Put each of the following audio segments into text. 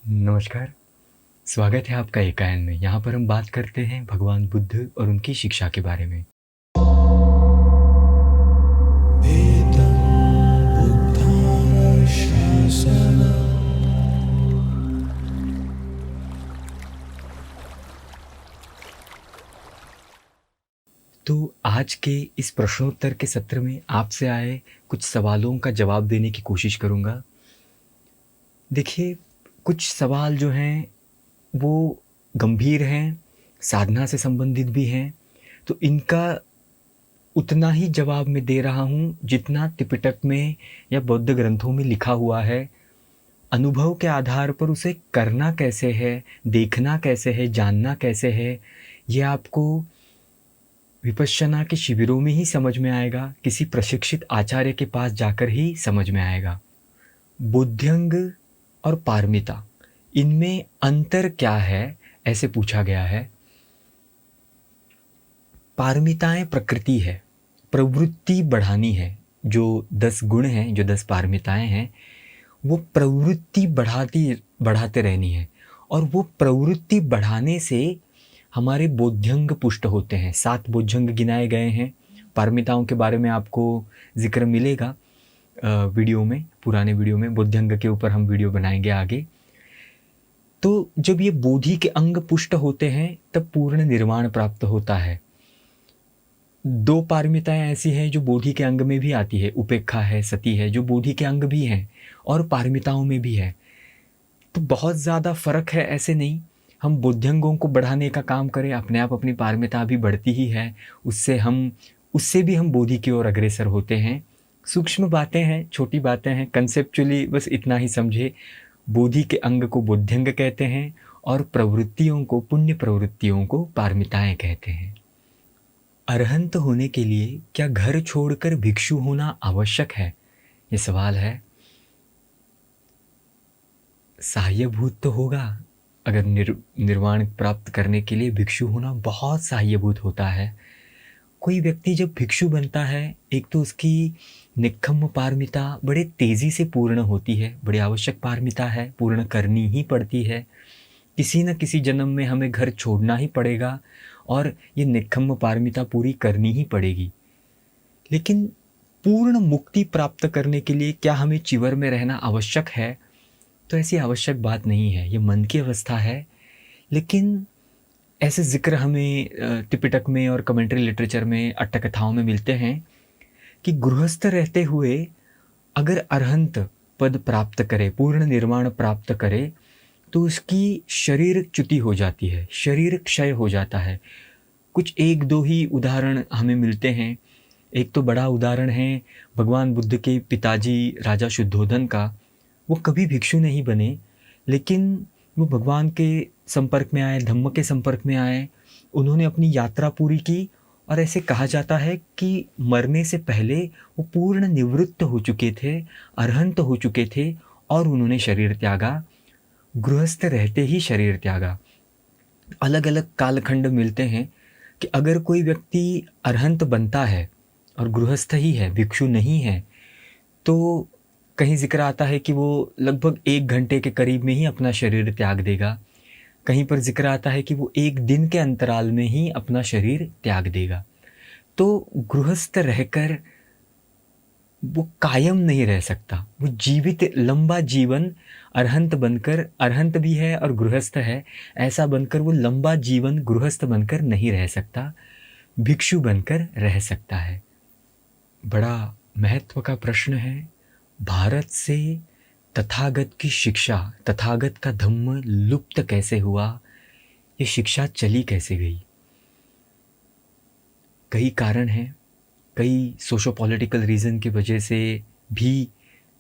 नमस्कार। स्वागत है आपका एकायन में। यहाँ पर हम बात करते हैं भगवान बुद्ध और उनकी शिक्षा के बारे में। तो आज के इस प्रश्नोत्तर के सत्र में आपसे आए कुछ सवालों का जवाब देने की कोशिश करूँगा। देखिए, कुछ सवाल जो हैं वो गंभीर हैं, साधना से संबंधित भी हैं, तो इनका उतना ही जवाब मैं दे रहा हूँ जितना त्रिपिटक में या बौद्ध ग्रंथों में लिखा हुआ है। अनुभव के आधार पर उसे करना कैसे है, देखना कैसे है, जानना कैसे है, ये आपको विपश्यना के शिविरों में ही समझ में आएगा, किसी प्रशिक्षित आचार्य के पास जाकर ही समझ में आएगा। बुद्ध्यंग और पारमिता, इनमें अंतर क्या है, ऐसे पूछा गया है। पारमिताएं प्रकृति है, प्रवृत्ति बढ़ानी है। जो 10 गुण हैं, जो 10 पारमिताएं हैं, वो प्रवृत्ति बढ़ाते रहनी है, और वो प्रवृत्ति बढ़ाने से हमारे बोध्यंग पुष्ट होते हैं। 7 बोध्यंग गिनाए गए हैं। पारमिताओं के बारे में आपको जिक्र मिलेगा वीडियो में, पुराने वीडियो में बोध्यंग के ऊपर हम वीडियो बनाएंगे आगे। तो जब ये बोधि के अंग पुष्ट होते हैं तब पूर्ण निर्वाण प्राप्त होता है। 2 पारमिताएं ऐसी हैं जो बोधि के अंग में भी आती है, उपेक्षा है, सती है, जो बोधि के अंग भी हैं और पारमिताओं में भी है। तो बहुत ज़्यादा फर्क है ऐसे नहीं। हम बुद्ध्यंगों को बढ़ाने का काम करें, अपने आप अपनी पारमिता भी बढ़ती ही है, उससे भी हम बोधि की ओर अग्रसर होते हैं। सूक्ष्म बातें हैं, छोटी बातें हैं, कंसेप्चुअली बस इतना ही समझे। बोधि के अंग को बुद्ध्यंग कहते हैं और प्रवृत्तियों को, पुण्य प्रवृत्तियों को पारमिताएं कहते हैं। अरहंत होने के लिए क्या घर छोड़कर भिक्षु होना आवश्यक है, ये सवाल है। सहायभूत तो होगा। अगर निर्वाण प्राप्त करने के लिए भिक्षु होना बहुत सहायभूत होता है। कोई व्यक्ति जब भिक्षु बनता है, एक तो उसकी निक्खम्म पारमिता बड़े तेज़ी से पूर्ण होती है, बड़ी आवश्यक पारमिता है, पूर्ण करनी ही पड़ती है। किसी न किसी जन्म में हमें घर छोड़ना ही पड़ेगा और ये निक्खम्म पारमिता पूरी करनी ही पड़ेगी। लेकिन पूर्ण मुक्ति प्राप्त करने के लिए क्या हमें चिवर में रहना आवश्यक है? तो ऐसी आवश्यक बात नहीं है, ये मन की अवस्था है। लेकिन ऐसे जिक्र हमें त्रिपिटक में और कमेंट्री लिटरेचर में, अट्टकथाओं में मिलते हैं कि गृहस्थ रहते हुए अगर अरहंत पद प्राप्त करे, पूर्ण निर्वाण प्राप्त करे, तो उसकी शरीर च्युति हो जाती है, शरीर क्षय हो जाता है। कुछ 1-2 ही उदाहरण हमें मिलते हैं। एक तो बड़ा उदाहरण है भगवान बुद्ध के पिताजी राजा शुद्धोधन का। वो कभी भिक्षु नहीं बने, लेकिन वो भगवान के संपर्क में आए, धम्म के संपर्क में आए, उन्होंने अपनी यात्रा पूरी की, और ऐसे कहा जाता है कि मरने से पहले वो पूर्ण निवृत्त हो चुके थे, अरहंत हो चुके थे, और उन्होंने शरीर त्यागा, गृहस्थ रहते ही शरीर त्यागा। अलग अलग कालखंड मिलते हैं कि अगर कोई व्यक्ति अरहंत बनता है और गृहस्थ ही है, भिक्षु नहीं है, तो कहीं जिक्र आता है कि वो लगभग 1 घंटे के करीब में ही अपना शरीर त्याग देगा। कहीं पर जिक्र आता है कि वो 1 दिन के अंतराल में ही अपना शरीर त्याग देगा। तो गृहस्थ रहकर वो कायम नहीं रह सकता, वो जीवित लंबा जीवन अरहंत बनकर, अरहंत भी है और गृहस्थ है, ऐसा बनकर वो लंबा जीवन गृहस्थ बनकर नहीं रह सकता, भिक्षु बनकर रह सकता है। बड़ा महत्व का प्रश्न है। भारत से तथागत की शिक्षा, तथागत का धम्म लुप्त कैसे हुआ, ये शिक्षा चली कैसे गई? कई कारण हैं, कई सोशो पॉलिटिकल रीज़न की वजह से भी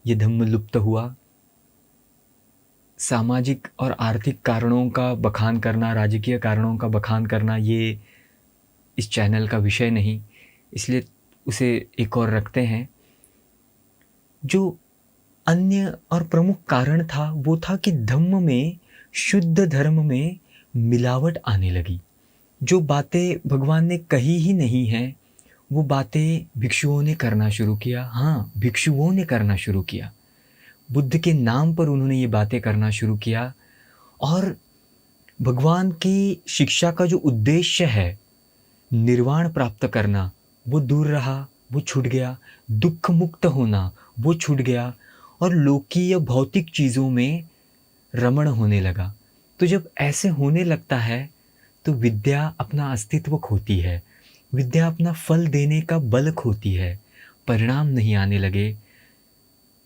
ये धम्म लुप्त हुआ। सामाजिक और आर्थिक कारणों का बखान करना, राजकीय कारणों का बखान करना, ये इस चैनल का विषय नहीं, इसलिए उसे एक और रखते हैं। जो अन्य और प्रमुख कारण था वो था कि धम्म में, शुद्ध धर्म में मिलावट आने लगी। जो बातें भगवान ने कही ही नहीं हैं, वो बातें भिक्षुओं ने करना शुरू किया। हाँ, भिक्षुओं ने करना शुरू किया। बुद्ध के नाम पर उन्होंने ये बातें करना शुरू किया। और भगवान की शिक्षा का जो उद्देश्य है निर्वाण प्राप्त करना, वो दूर रहा, वो छूट गया। दुख मुक्त होना, वो छूट गया। और लौकिक भौतिक चीज़ों में रमण होने लगा। तो जब ऐसे होने लगता है तो विद्या अपना अस्तित्व खोती है, विद्या अपना फल देने का बल खोती है, परिणाम नहीं आने लगे।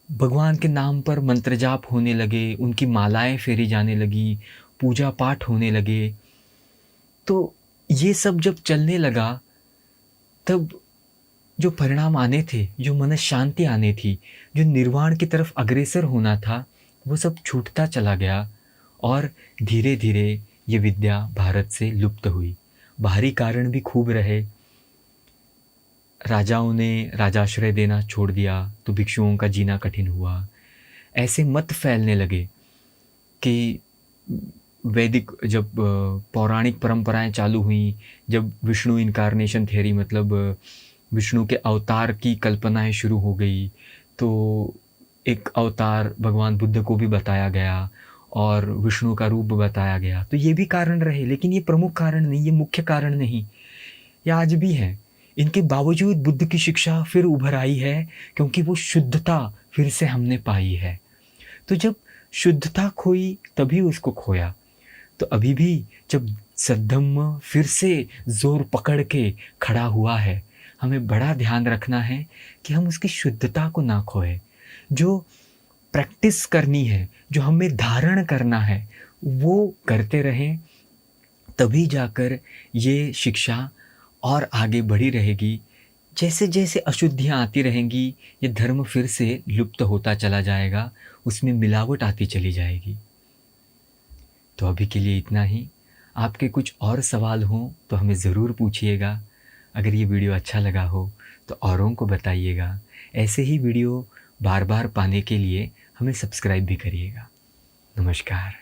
भगवान के नाम पर मंत्र जाप होने लगे, उनकी मालाएं फेरी जाने लगी, पूजा पाठ होने लगे। तो ये सब जब चलने लगा तब जो परिणाम आने थे, जो मन शांति आने थी, जो निर्वाण की तरफ अग्रसर होना था, वो सब छूटता चला गया। और धीरे धीरे ये विद्या भारत से लुप्त हुई। बाहरी कारण भी खूब रहे। राजाओं ने राजाश्रय देना छोड़ दिया तो भिक्षुओं का जीना कठिन हुआ। ऐसे मत फैलने लगे कि वैदिक जब पौराणिक परंपराएं चालू हुई, जब विष्णु इनकारनेशन थ्योरी मतलब विष्णु के अवतार की कल्पनाएं शुरू हो गई, तो एक अवतार भगवान बुद्ध को भी बताया गया और विष्णु का रूप बताया गया। तो ये भी कारण रहे, लेकिन ये प्रमुख कारण नहीं, ये मुख्य कारण नहीं, ये आज भी है। इनके बावजूद बुद्ध की शिक्षा फिर उभर आई है, क्योंकि वो शुद्धता फिर से हमने पाई है। तो जब शुद्धता खोई तभी उसको खोया। तो अभी भी जब सद्धम्म फिर से जोर पकड़ के खड़ा हुआ है, हमें बड़ा ध्यान रखना है कि हम उसकी शुद्धता को ना खोए। जो प्रैक्टिस करनी है, जो हमें धारण करना है, वो करते रहें, तभी जाकर ये शिक्षा और आगे बढ़ी रहेगी। जैसे जैसे अशुद्धियाँ आती रहेंगी, ये धर्म फिर से लुप्त होता चला जाएगा, उसमें मिलावट आती चली जाएगी। तो अभी के लिए इतना ही। आपके कुछ और सवाल हों तो हमें ज़रूर पूछिएगा। अगर ये वीडियो अच्छा लगा हो तो औरों को बताइएगा। ऐसे ही वीडियो बार बार पाने के लिए हमें सब्सक्राइब भी करिएगा। नमस्कार।